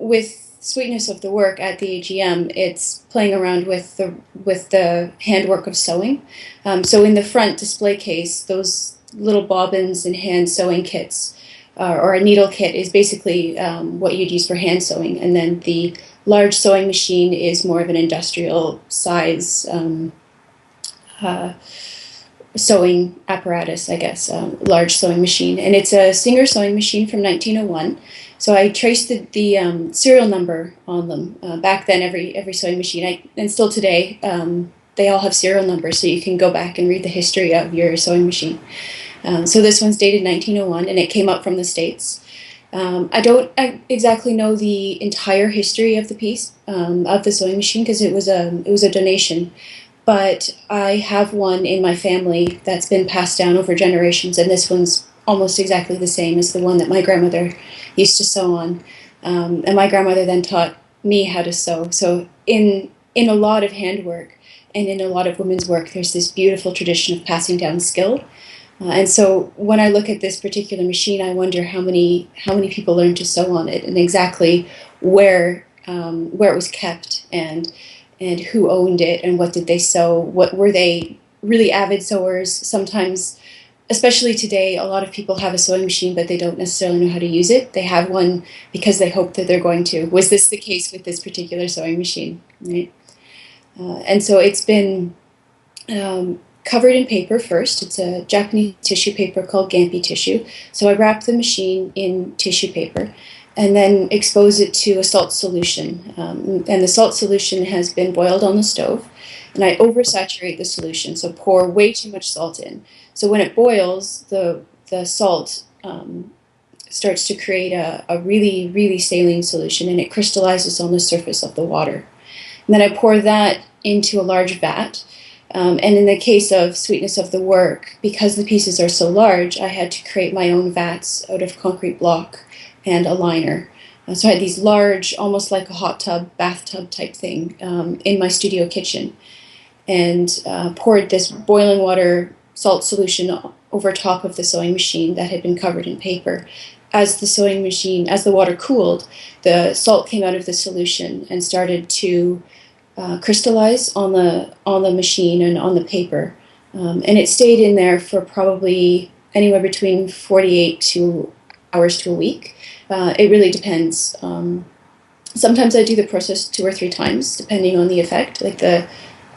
with Sweetness of the Work at the AGM, it's playing around with the handwork of sewing. So in the front display case, those little bobbins and hand sewing kits, or a needle kit, is basically what you'd use for hand sewing, and then the large sewing machine is more of an industrial size sewing apparatus, I guess, large sewing machine. And it's a Singer sewing machine from 1901. So I traced the serial number on them. Back then, every sewing machine, and still today, they all have serial numbers, so you can go back and read the history of your sewing machine. So this one's dated 1901, and it came up from the States. I don't exactly know the entire history of the piece, of the sewing machine, because it was a donation. But I have one in my family that's been passed down over generations, and this one's almost exactly the same as the one that my grandmother used to sew on. And my grandmother then taught me how to sew. So in a lot of handwork and in a lot of women's work, there's this beautiful tradition of passing down skill. And so when I look at this particular machine, I wonder how many people learned to sew on it, and exactly where it was kept, and who owned it, and what did they sew. What were they really avid sewers? Sometimes, especially today, a lot of people have a sewing machine, but they don't necessarily know how to use it. They have one because they hope that they're going to. Was this the case with this particular sewing machine? Right? And so it's been covered in paper first. It's a Japanese tissue paper called Gampi tissue. So I wrap the machine in tissue paper and then expose it to a salt solution. And the salt solution has been boiled on the stove, and I oversaturate the solution, so pour way too much salt in. So when it boils, the salt starts to create a really, really saline solution, and it crystallizes on the surface of the water. And then I pour that into a large vat. And in the case of Sweetness of the Work, because the pieces are so large, I had to create my own vats out of concrete block and a liner. So I had these large, almost like a hot tub, bathtub type thing in my studio kitchen, and poured this boiling water salt solution over top of the sewing machine that had been covered in paper. As the water cooled, the salt came out of the solution and started to crystallize on the machine and on the paper, and it stayed in there for probably anywhere between 48 hours to a week. It really depends. Sometimes I do the process 2 or 3 times, depending on the effect. Like the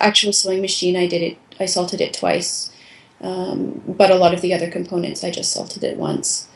actual sewing machine, I salted it twice, but a lot of the other components I just salted it once.